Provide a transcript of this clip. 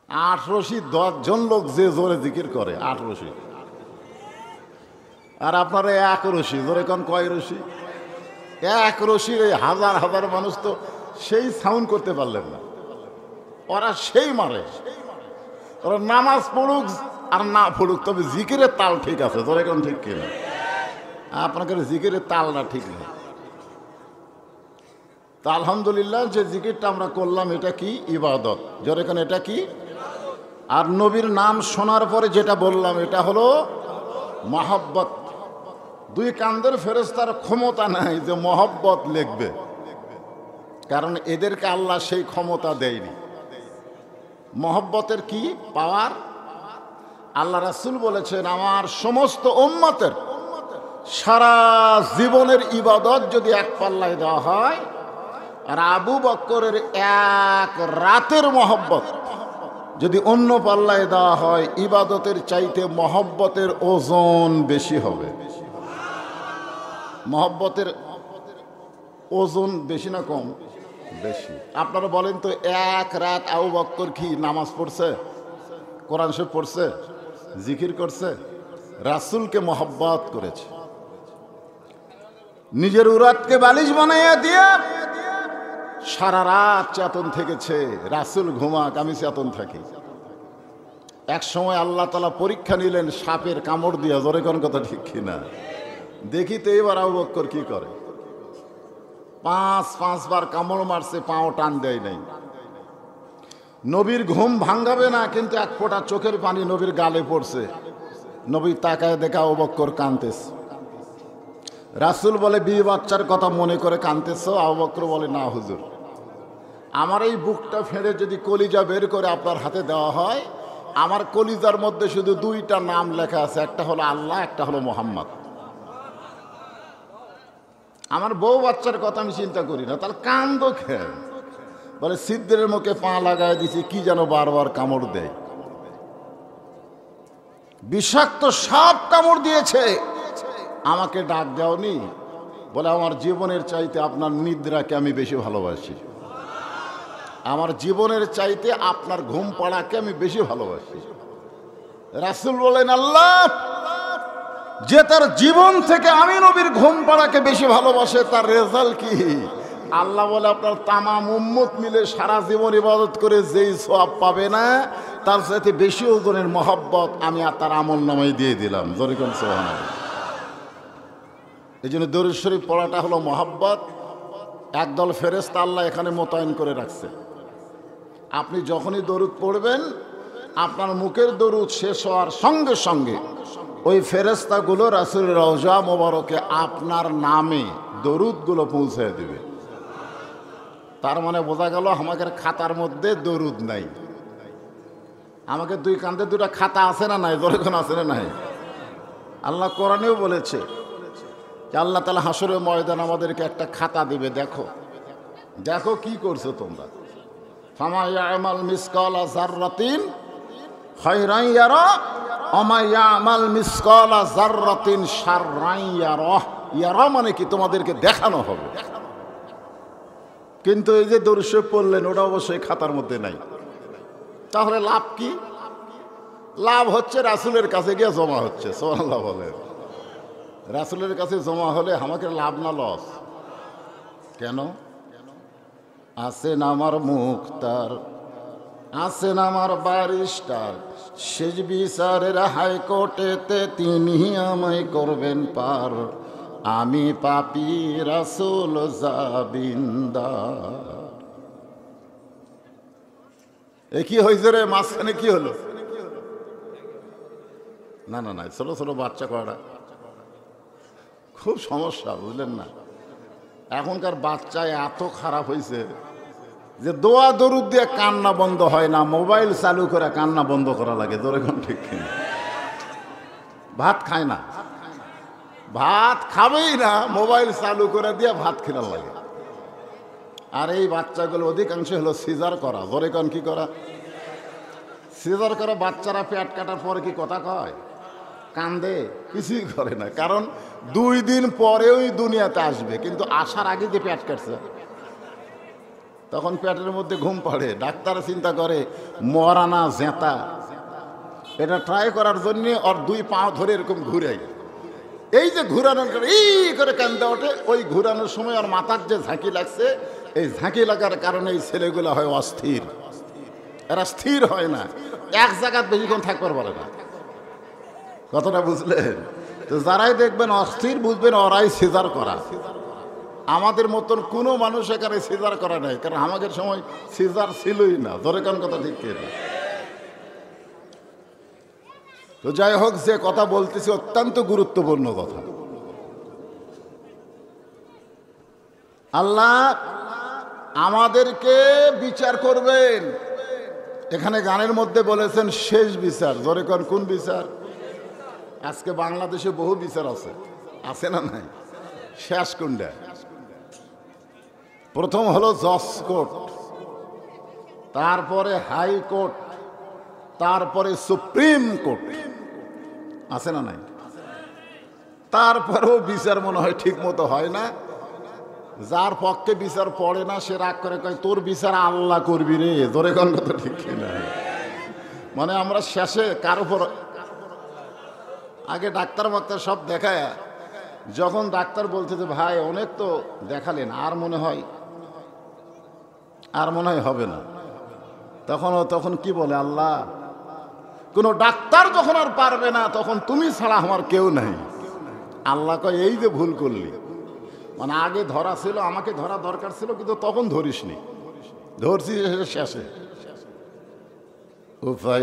আট রশি 10 জন লোক যে জোরে জিকির করে 8 রশি, আর আপনারা 1 রশি, জোরে কোন কয় রশি? 1 রশির এই হাজার হাজার মানুষ তো সেই সাউন্ড করতে পারলেন না। ওরা সেই মারে, ওরা নামাজ পড়ুক আর না পড়ুক, তবে জিকিরের তাল ঠিক আছে, জোরে কোন ঠিক কিনা? আপনাকে জিকিরের তালটা ঠিক নেই। তা আলহামদুলিল্লাহ যে জিকিরটা আমরা করলাম এটা কি? ইবাদত। জোরে কোন এটা কি? আর নবীর নাম শোনার পরে যেটা বললাম এটা হলো মহব্বত। 2 কান্দের ফেরেশতার ক্ষমতা নাই যে মহব্বত লিখবে, কারণ এদেরকে আল্লাহ সেই ক্ষমতা দেয়নি। মহব্বতের কি পাওয়ার? আল্লাহ রাসূল বলেছেন, আমার সমস্ত উম্মতের সারা জীবনের ইবাদত যদি এক পাল্লায় দেওয়া হয়, আর আবু বকরের 1 রাতের মহব্বত যদি অন্য পাল্লায় দেওয়া হয়, ইবাদতের চাইতে মহব্বতের ওজন বেশি হবে। মহব্বতের ওজন বেশি না কম? বেশি। আপনারা বলেন তো, 1 রাত আবু বকর কি নামাজ পড়ছে, কোরআন শরীফ পড়ছে, জিকির করছে? রাসূলকে মহব্বত করেছে, নিজের উরাতকে বালিশ বানাইয়া দিয়ে সারা রাত চেতন থেকেছে। রাসূল ঘুমাক, আমি চেতন থাকি। এক সময় আল্লাহ তাআলা পরীক্ষা নিলেন সাপের কামড় দিয়া, জোরে কোন কথা ঠিক কিনা? দেখি তো এবার আবু বকর কি করে। 5 বার কামড় মারছে, পাও টান দেয় নাই। নবীর ঘুম ভাঙাবে না, কিন্তু 1 ফোঁটা চোখের পানি নবীর গালে পড়ছে। নবী তাকায় দেখা আবু বকর কাঁদতেছে। রাসূল বলে, বিয়ে বাচ্চার কথা মনে করে কাঁদতেছ? আবু বকর বলে, না হুজুর, আমার এই বুকটা ফেড়ে যদি কলিজা বের করে আপনার হাতে দেওয়া হয়, আমার কলিজার মধ্যে শুধু 2টা নাম লেখা আছে, একটা হলো আল্লাহ, একটা হলো মোহাম্মদ। আমার বউ বাচ্চার কথা আমি চিন্তা করি না, তাহলে কান্দো খেয়ে? বলে, সিদ্ধের মুখে পা লাগায় দিছি, কি যেন বারবার কামড় দেয়, বিষাক্ত সাপ কামড় দিয়েছে, আমাকে ডাক দাওনি? বলে, আমার জীবনের চাইতে আপনার নিদ্রাকে আমি বেশি ভালোবাসি, আমার জীবনের চাইতে আপনার ঘুম পাড়াকে আমি বেশি ভালোবাসি। রাসূল বলেন, আল্লাহ যে তার জীবন থেকে আমি নবীর ঘুম পাড়াকে বেশি ভালোবাসে, তার রেজাল্ট কি? আল্লাহ বলে, আপনার তামাম উম্মত মিলে সারা জীবন ইবাদত করে যেই সওয়াব পাবে না, তার সাথে বেশি ওজনের মহব্বত আমি আর তার আমল নামায় দিয়ে দিলাম। জোরে কোন সুবহানাল্লাহ। এই জন্য দরুদ শরীফ পড়াটা হলো মহব্বত। একদল ফেরেশতা আল্লাহ এখানে মোতায়েন করে রাখছে। আপনি যখনই দরুদ পড়বেন, আপনার মুখের দরুদ শেষ হওয়ার সঙ্গে সঙ্গে ওই ফেরেশতাগুলো রাসূলের রওজা মোবারকে আপনার নামে দরুদগুলো পৌঁছে দেবে। তার মানে বোঝা গেল আমাদের খাতার মধ্যে দরুদ নাই। আমাকে 2 কান্দে 2টা খাতা আছে না নাই? যখন আছে না নাই? আল্লাহ কোরআনেও বলেছে যে আল্লাহ তাআলা হাসরের ময়দান আমাদেরকে একটা খাতা দিবে, দেখো দেখো কি করছো তোমরা। ফামা ইয়ামাল মিসকালা যাররাতিন খায়রান ইয়ারা ওমা ইয়ামাল মিসকালা যাররাতিন শাররান ইয়ারা। ইয়ারা মানে কি? তোমাদেরকে দেখানো হবে। কিন্তু এই যে দরুদ শরীফ পড়লেন, ওটা অবশ্যই খাতার মধ্যে নাই। তাহলে লাভ কি? লাভ হচ্ছে রাসূলের কাছে গিয়ে জমা হচ্ছে। সুবহানাল্লাহ বলেন। রাসূলের কাছে জমা হলে আমাকে লাভ না লস? কেন? আছেন আমার মুখতার, আছেন আমার ব্যারিস্টার, শেষ বিচারের হাইকোর্টেতে তিনি আমায় করবেন পার, আমি পাপী রাসূল জাবিন্দার। এ কি হয়েছে রে? মাঝখানে কি হলো? না না না, ছোট ছোট বাচ্চা করা খুব সমস্যা, বুঝলেন না? এখনকার বাচ্চা এত খারাপ হয়েছে যে দোয়া দরুদ দিয়ে কান্না বন্ধ হয় না, মোবাইল চালু করে কান্না বন্ধ করা লাগে। জোরে কোন ঠিক কিনা? ভাত খায় না, ভাত খাবেই না, মোবাইল চালু করে দিয়ে ভাত খেলার লাগে। আর এই বাচ্চাগুলো অধিকাংশ হলো সিজার করা। জোরে কোন কি করা? সিজার করা বাচ্চারা পেট কাটার পরে কি কথা কয়? কান্দে? কিছুই করে না, কারণ 2 দিন পরেই দুনিয়াতে আসবে, কিন্তু আসার আগে যে পেট কাটছে। তখন পেটের মধ্যে ঘুম পড়ে। ডাক্তার চিন্তা করে মরানা জেতা, এটা ট্রাই করার জন্যে ওর দুই পা ধরে এরকম ঘুরাই। এই যে ঘুরানোর করে এই করে কান্দে ওঠে, ওই ঘুরানোর সময় ওর মাথার যে ঝাঁকি লাগছে, এই ঝাঁকি লাগার কারণে এই ছেলেগুলো হয় অস্থির। এরা স্থির হয় না, এক জায়গায় বেশিক্ষণ থাকবার পারে না। কথাটা বুঝলেন? তো যারাই দেখবেন অস্থির, বুঝবেন ওরাই সিজার করা। আমাদের মতন কোনো মানুষ এখানে সিজার করা নাই, কারণ আমাদের সময় সিজার ছিলই না। ধরে কোন কথা ঠিক না? তো যাই হোক, যে কথা বলতেছি অত্যন্ত গুরুত্বপূর্ণ কথা। আল্লাহ আমাদেরকে বিচার করবেন। এখানে গানের মধ্যে বলেছেন শেষ বিচার। ধরে কোন বিচার? আজকে বাংলাদেশে বহু বিচার আছে, আছে না নাই? শেষ কোনটা? প্রথম হলো জজ কোর্ট, তারপরে হাইকোর্ট, তারপরে সুপ্রিম কোর্ট, আছে না নাই? তারপরেও বিচার মনে হয় ঠিক মতো হয় না। যার পক্ষে বিচার পড়ে না সে রাগ করে কয় তোর বিচার আল্লাহ করবি রে। ধরে কোন কথা ঠিক না? মানে আমরা শেষে কার উপর আগে ডাক্তার মাক্তার সব দেখায়, যখন ডাক্তার বলছে যে ভাই অনেক তো দেখালেন, আর মনে হয় হবে না, তখন কি বলে আল্লাহ, কোন ডাক্তার যখন আর পারবে না তখন তুমি ছাড়া আমার কেউ নাই। আল্লাহ কয় এই যে ভুল করলি, মানে আগে ধরা ছিল, আমাকে ধরা দরকার ছিল, কিন্তু তখন ধরিসনি, ধরছি শেষে। উপায়